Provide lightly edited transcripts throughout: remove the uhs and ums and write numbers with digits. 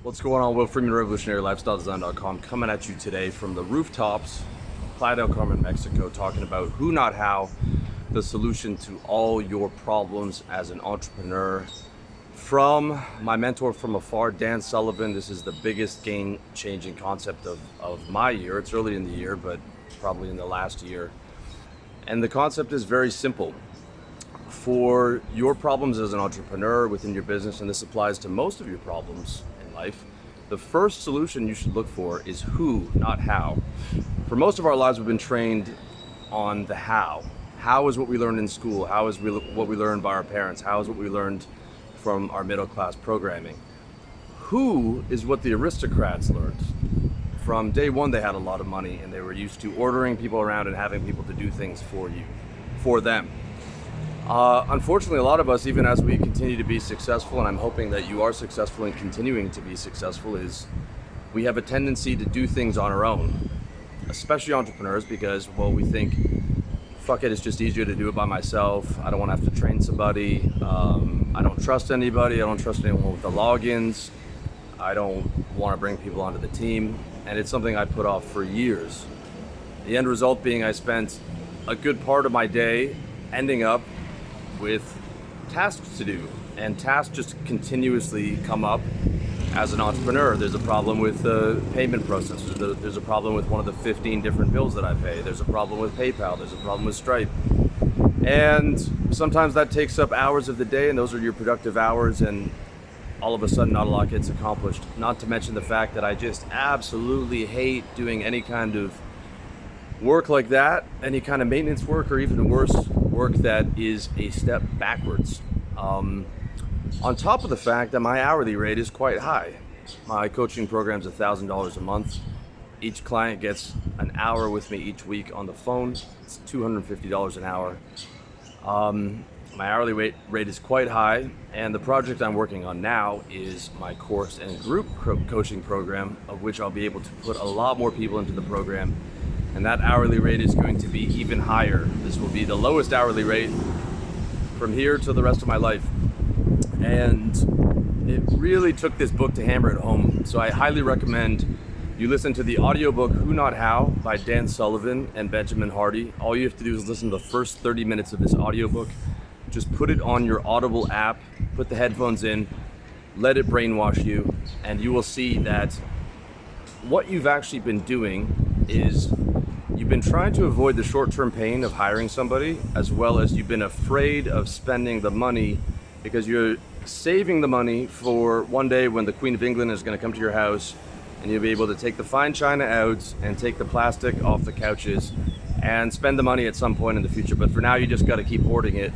What's going on? Will Freeman, RevolutionaryLifestyleDesign.com, coming at you today from the rooftops, Playa del Carmen, Mexico, talking about who, not how, the solution to all your problems as an entrepreneur. From my mentor from afar, Dan Sullivan. This is the biggest game-changing concept of my year. It's early in the year, but probably in the last year. And the concept is very simple. For your problems as an entrepreneur within your business, and this applies to most of your problems in life, the first solution you should look for is who, not how. For most of our lives, we've been trained on the how. How is what we learned in school. How is what we learned by our parents. How is what we learned from our middle class programming. Who is what the aristocrats learned. From day one, they had a lot of money and they were used to ordering people around and having people to do things for them. Unfortunately, a lot of us, even as we continue to be successful, and I'm hoping that you are successful and continuing to be successful, is we have a tendency to do things on our own, especially entrepreneurs, because, well, we think, fuck it, it's just easier to do it by myself. I don't want to have to train somebody. I don't trust anybody. I don't trust anyone with the logins. I don't want to bring people onto the team. And it's something I put off for years. The end result being I spent a good part of my day ending up with tasks to do, and tasks just continuously come up. As an entrepreneur, there's a problem with the payment process. There's a problem with one of the 15 different bills that I pay. There's a problem with PayPal. There's a problem with Stripe. And sometimes that takes up hours of the day, and those are your productive hours, and all of a sudden not a lot gets accomplished. Not to mention the fact that I just absolutely hate doing any kind of work like that, any kind of maintenance work, or even worse, work that is a step backwards. On top of the fact that my hourly rate is quite high. My coaching program's $1,000 a month. Each client gets an hour with me each week on the phone. It's $250 an hour. My hourly rate is quite high, and the project I'm working on now is my course and group coaching program, of which I'll be able to put a lot more people into the program, and that hourly rate is going to be even higher. This will be the lowest hourly rate from here to the rest of my life. And it really took this book to hammer it home. So I highly recommend you listen to the audiobook Who Not How by Dan Sullivan and Benjamin Hardy. All you have to do is listen to the first 30 minutes of this audiobook. Just put it on your Audible app, put the headphones in, let it brainwash you, and you will see that what you've actually been doing is you've been trying to avoid the short-term pain of hiring somebody, as well as you've been afraid of spending the money because you're saving the money for one day when the Queen of England is going to come to your house, and you'll be able to take the fine china out and take the plastic off the couches and spend the money at some point in the future. But for now, you just got to keep hoarding it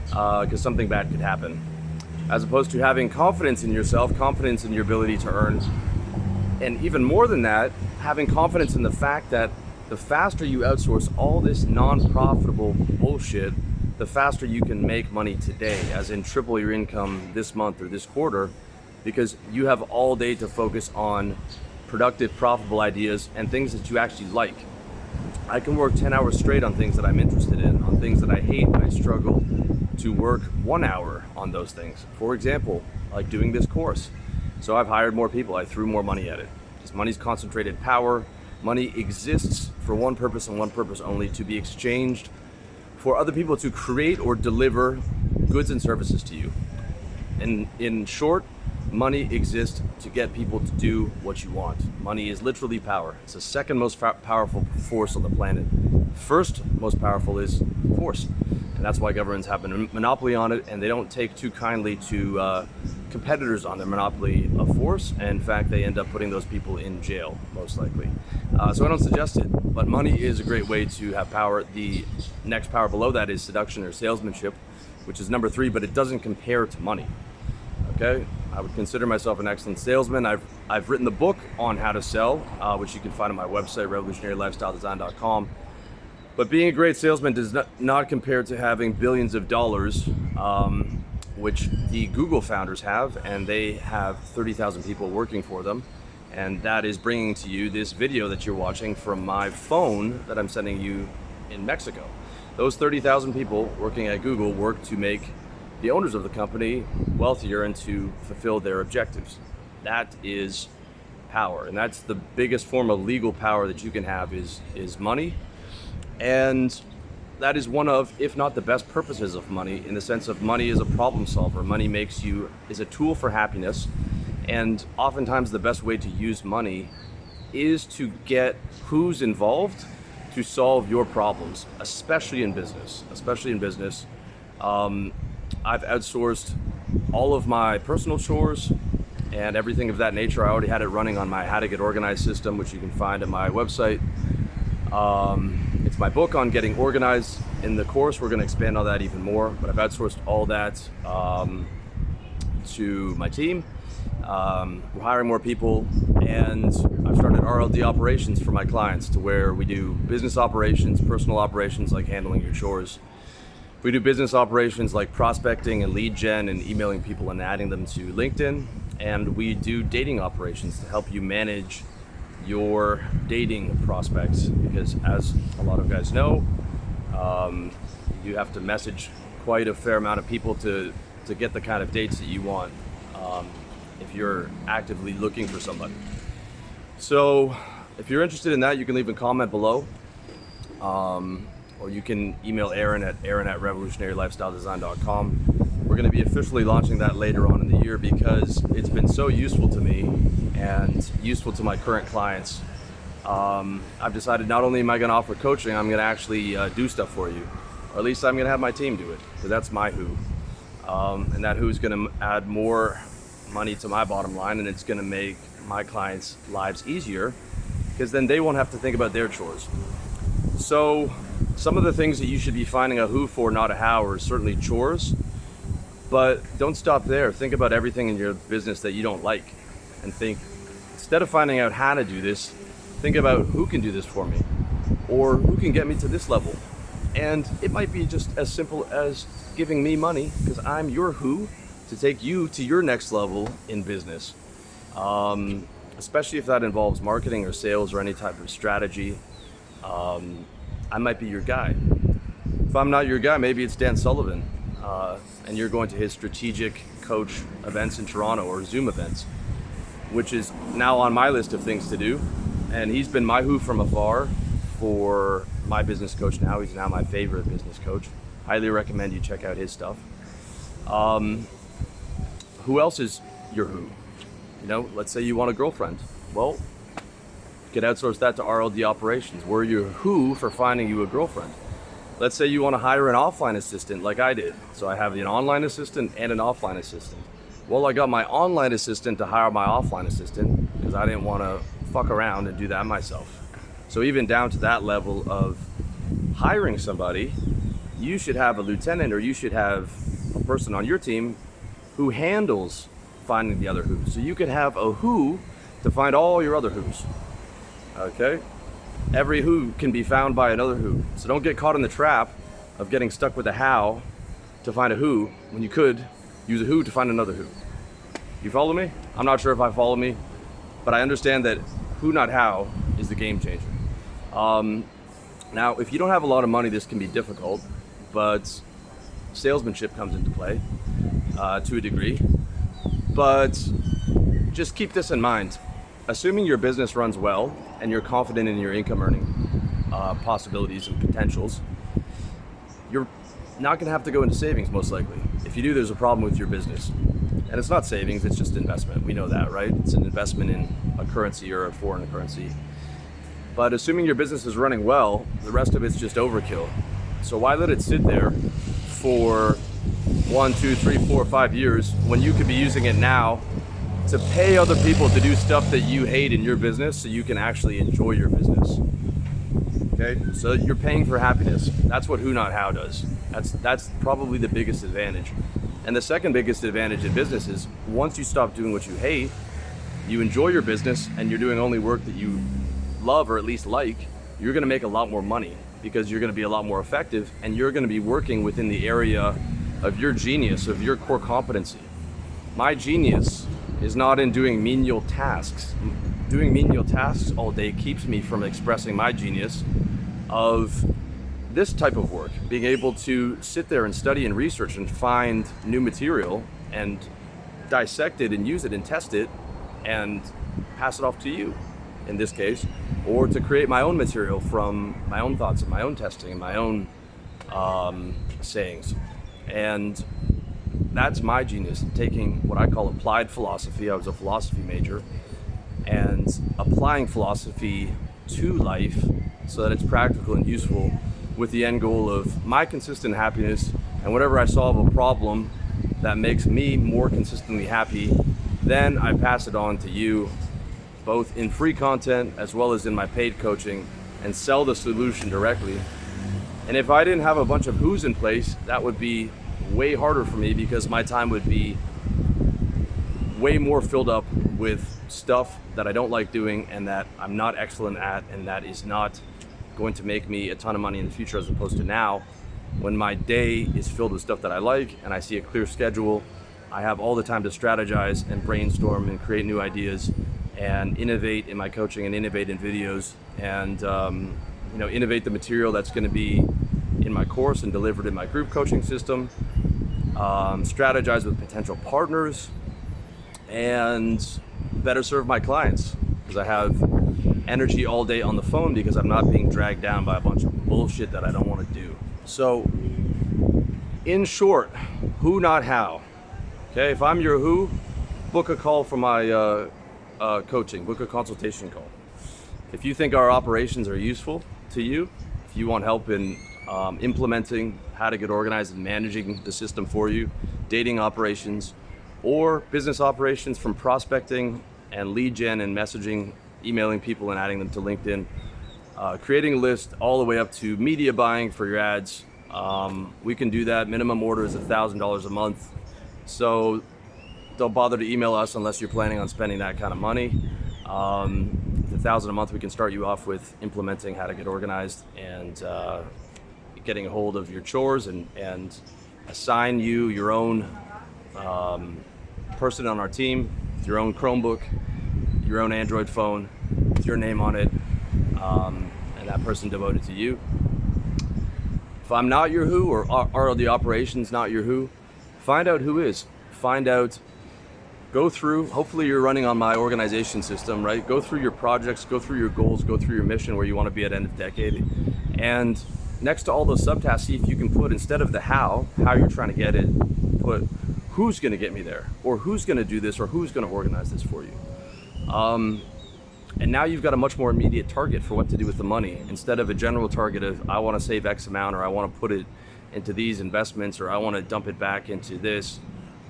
because something bad could happen. As opposed to having confidence in yourself, confidence in your ability to earn, and even more than that, having confidence in the fact that the faster you outsource all this non-profitable bullshit, the faster you can make money today, as in triple your income this month or this quarter, because you have all day to focus on productive, profitable ideas and things that you actually like. I can work 10 hours straight on things that I'm interested in. On things that I hate, I struggle to work 1 hour on those things. For example, like doing this course. So I've hired more people, I threw more money at it. Because money's concentrated power. Money exists for one purpose and one purpose only: to be exchanged for other people to create or deliver goods and services to you. And in short, money exists to get people to do what you want. Money is literally power. It's the second most powerful force on the planet. First most powerful is force. And that's why governments have a monopoly on it, and they don't take too kindly to competitors on their monopoly of force. And in fact, they end up putting those people in jail, most likely. So I don't suggest it, but money is a great way to have power. The next power below that is seduction or salesmanship, which is number 3, but it doesn't compare to money. Okay, I would consider myself an excellent salesman. I've written the book on how to sell, which you can find on my website, RevolutionaryLifestyleDesign.com. But being a great salesman does not compare to having billions of dollars, which the Google founders have, and they have 30,000 people working for them. And that is bringing to you this video that you're watching from my phone that I'm sending you in Mexico. Those 30,000 people working at Google work to make the owners of the company wealthier and to fulfill their objectives. That is power, and that's the biggest form of legal power that you can have is money. And that is one of, if not the best purposes of money, in the sense of money is a problem solver. Money is a tool for happiness, and oftentimes the best way to use money is to get who's involved to solve your problems, especially in business. I've outsourced all of my personal chores and everything of that nature. I already had it running on my How to Get Organized system, which you can find on my website. It's my book on getting organized. In the course, we're going to expand on that even more, but I've outsourced all that to my team. We're hiring more people, and I've started RLD operations for my clients, to where we do business operations, personal operations like handling your chores. We do business operations like prospecting and lead gen and emailing people and adding them to LinkedIn. And we do dating operations to help you manage your dating prospects, because as a lot of guys know, you have to message quite a fair amount of people to get the kind of dates that you want if you're actively looking for somebody. So if you're interested in that, you can leave a comment below, or you can email Aaron at revolutionarylifestyledesign.com. We're going to be officially launching that later on in the year, because it's been so useful to me and useful to my current clients. I've decided not only am I going to offer coaching, I'm going to actually do stuff for you, or at least I'm going to have my team do it, because that's my who. And that who is going to add more money to my bottom line, and it's going to make my clients' lives easier, because then they won't have to think about their chores. So some of the things that you should be finding a who for, not a how, are certainly chores. But don't stop there. Think about everything in your business that you don't like, and think, instead of finding out how to do this, think about who can do this for me, or who can get me to this level. And it might be just as simple as giving me money, because I'm your who, to take you to your next level in business. Especially if that involves marketing or sales or any type of strategy. I might be your guy. If I'm not your guy, maybe it's Dan Sullivan. And you're going to his strategic coach events in Toronto, or Zoom events, which is now on my list of things to do. And he's been my who from afar for my business coach now. He's now my favorite business coach. Highly recommend you check out his stuff. Who else is your who? You know, let's say you want a girlfriend. Well, you could outsource that to RLD operations. We're your who for finding you a girlfriend. Let's say you want to hire an offline assistant like I did. So I have an online assistant and an offline assistant. Well, I got my online assistant to hire my offline assistant, because I didn't want to fuck around and do that myself. So even down to that level of hiring somebody, you should have a lieutenant, or you should have a person on your team who handles finding the other who's. So you could have a who to find all your other who's. Okay? Every who can be found by another who. So don't get caught in the trap of getting stuck with a how to find a who, when you could use a who to find another who. You follow me? I'm not sure if I follow me, but I understand that who, not how, is the game changer. Now, if you don't have a lot of money, this can be difficult, but salesmanship comes into play to a degree. But just keep this in mind. Assuming your business runs well and you're confident in your income earning possibilities and potentials, you're not going to have to go into savings, most likely. If you do, there's a problem with your business. And it's not savings, it's just investment. We know that, right? It's an investment in a currency or a foreign currency. But assuming your business is running well, the rest of it's just overkill. So why let it sit there for 1, 2, 3, 4, 5 years when you could be using it now to pay other people to do stuff that you hate in your business, so you can actually enjoy your business? Okay, so you're paying for happiness. That's what who, not how does. That's probably the biggest advantage. And the second biggest advantage in business is, once you stop doing what you hate, you enjoy your business, and you're doing only work that you love, or at least like, you're going to make a lot more money, because you're going to be a lot more effective, and you're going to be working within the area of your genius, of your core competency. My genius is not in doing menial tasks. Doing menial tasks all day keeps me from expressing my genius of this type of work, being able to sit there and study and research and find new material and dissect it and use it and test it and pass it off to you in this case, or to create my own material from my own thoughts and my own testing and my own sayings. And that's my genius, taking what I call applied philosophy. I was a philosophy major, and applying philosophy to life so that it's practical and useful, with the end goal of my consistent happiness. And whenever I solve a problem that makes me more consistently happy, then I pass it on to you, both in free content as well as in my paid coaching, and sell the solution directly. And if I didn't have a bunch of who's in place, that would be way harder for me, because my time would be way more filled up with stuff that I don't like doing and that I'm not excellent at, and that is not going to make me a ton of money in the future, as opposed to now, when my day is filled with stuff that I like and I see a clear schedule. I have all the time to strategize and brainstorm and create new ideas and innovate in my coaching and innovate in videos, and innovate the material that's going to be in my course and delivered in my group coaching system, strategize with potential partners, and better serve my clients, because I have energy all day on the phone, because I'm not being dragged down by a bunch of bullshit that I don't want to do. So in short, who not how. Okay, if I'm your who, book a call for my coaching, book a consultation call. If you think our operations are useful to you, if you want help in implementing how to get organized and managing the system for you, dating operations or business operations, from prospecting and lead gen and messaging, emailing people and adding them to LinkedIn, creating a list, all the way up to media buying for your ads, we can do that. Minimum order is $1,000 a month. So don't bother to email us unless you're planning on spending that kind of money. $1,000 a month, we can start you off with implementing how to get organized and getting a hold of your chores, and assign you your own person on our team with your own Chromebook, your own Android phone with your name on it, and that person devoted to you. If I'm not your who, or are the operations not your who, find out who is. Find out, go through, hopefully you're running on my organization system, right? Go through your projects, go through your goals, go through your mission, where you want to be at end of decade. And next to all those subtasks, see if you can put, instead of the how you're trying to get it, put who's going to get me there, or who's going to do this, or who's going to organize this for you. And now you've got a much more immediate target for what to do with the money, instead of a general target of I want to save X amount, or I want to put it into these investments, or I want to dump it back into this,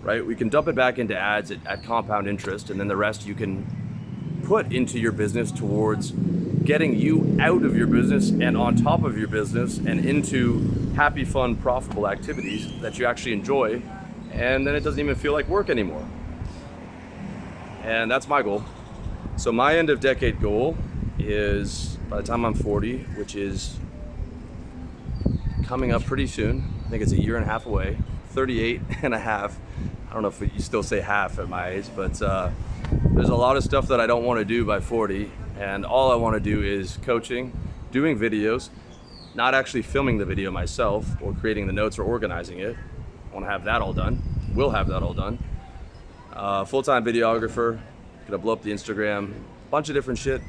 right? We can dump it back into ads at compound interest, and then the rest you can put into your business towards getting you out of your business and on top of your business and into happy, fun, profitable activities that you actually enjoy, and then it doesn't even feel like work anymore. And that's my goal. So my end of decade goal is, by the time I'm 40, which is coming up pretty soon, I think it's a year and a half away, 38 and a half. I don't know if you still say half at my age, but there's a lot of stuff that I don't want to do by 40, and all I want to do is coaching, doing videos, not actually filming the video myself or creating the notes or organizing it. I want to have that all done. We'll have that all done. Full-time videographer, gonna blow up the Instagram, bunch of different shit.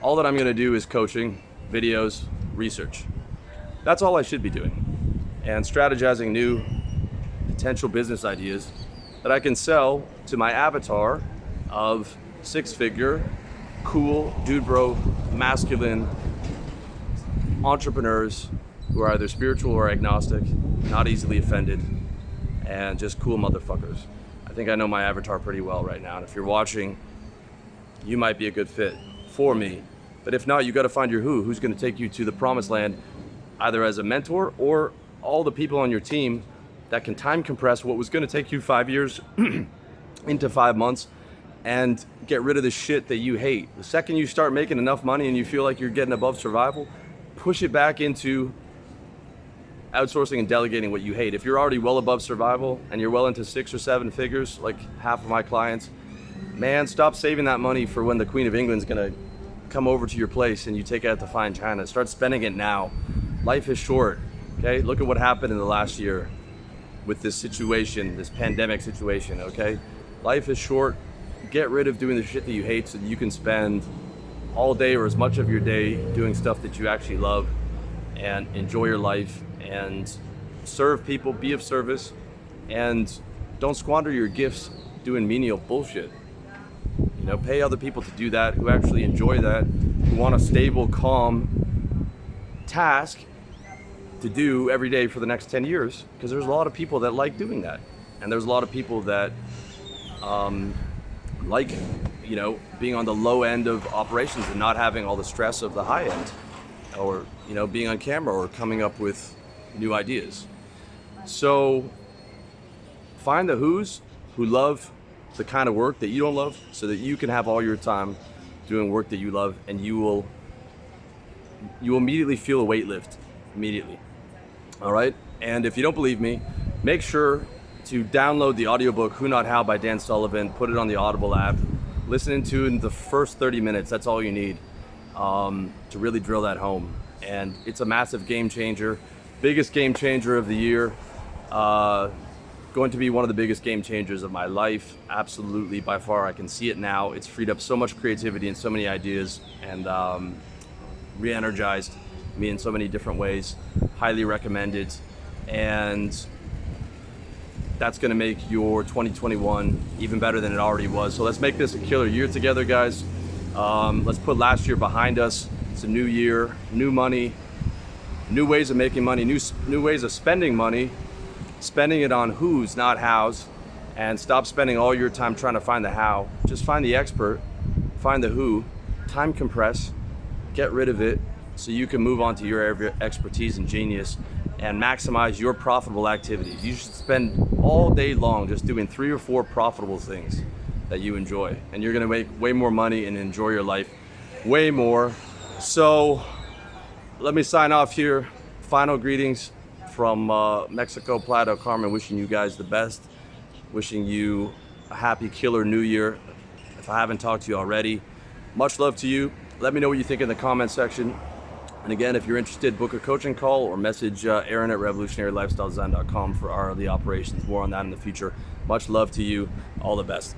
All that I'm gonna do is coaching, videos, research. That's all I should be doing. And strategizing new potential business ideas that I can sell to my avatar of six-figure, cool, dude bro, masculine entrepreneurs who are either spiritual or agnostic, not easily offended, and just cool motherfuckers. I think I know my avatar pretty well right now, and if you're watching, you might be a good fit for me. But if not, you gotta find your who's gonna take you to the promised land, either as a mentor or all the people on your team that can time compress what was gonna take you 5 years into 5 months, and get rid of the shit that you hate. The second you start making enough money and you feel like you're getting above survival, push it back into outsourcing and delegating what you hate. If you're already well above survival and you're well into 6 or 7 figures, like half of my clients, man, stop saving that money for when the Queen of England's gonna come over to your place and you take it out to fine china. Start spending it now. Life is short, okay? Look at what happened in the last year with this situation, this pandemic situation, okay? Life is short. get rid of doing the shit that you hate so that you can spend all day or as much of your day doing stuff that you actually love and enjoy your life and serve people, be of service, and don't squander your gifts doing menial bullshit. You know, pay other people to do that, who actually enjoy that, who want a stable, calm task to do every day for the next 10 years, because there's a lot of people that like doing that. And there's a lot of people that like, you know, being on the low end of operations and not having all the stress of the high end, or, you know, being on camera or coming up with new ideas. So find the who's who love the kind of work that you don't love, so that you can have all your time doing work that you love, and you will immediately feel a weight lift immediately. All right. And if you don't believe me, make sure to download the audiobook Who Not How by Dan Sullivan, put it on the Audible app, listen to it in the first 30 minutes. That's all you need to really drill that home. And it's a massive game changer, biggest game changer of the year, going to be one of the biggest game changers of my life. Absolutely, by far. I can see it now. It's freed up so much creativity and so many ideas, and re-energized me in so many different ways. Highly recommended. And that's going to make your 2021 even better than it already was. So let's make this a killer year together, guys. Let's put last year behind us. It's a new year, new money, new ways of making money, new ways of spending money, spending it on who's, not how's, and stop spending all your time trying to find the how. Just find the expert, find the who, time compress, get rid of it so you can move on to your area of expertise and genius and maximize your profitable activities. You should spend all day long just doing 3 or 4 profitable things that you enjoy, and you're gonna make way more money and enjoy your life way more. So let me sign off here. Final greetings from Mexico, Playa del Carmen, wishing you guys the best, wishing you a happy killer new year. If I haven't talked to you already, much love to you. Let me know what you think in the comment section. And again, if you're interested, book a coaching call or message Aaron at revolutionarylifestyledesign.com for hourly operations. More on that in the future. Much love to you. All the best.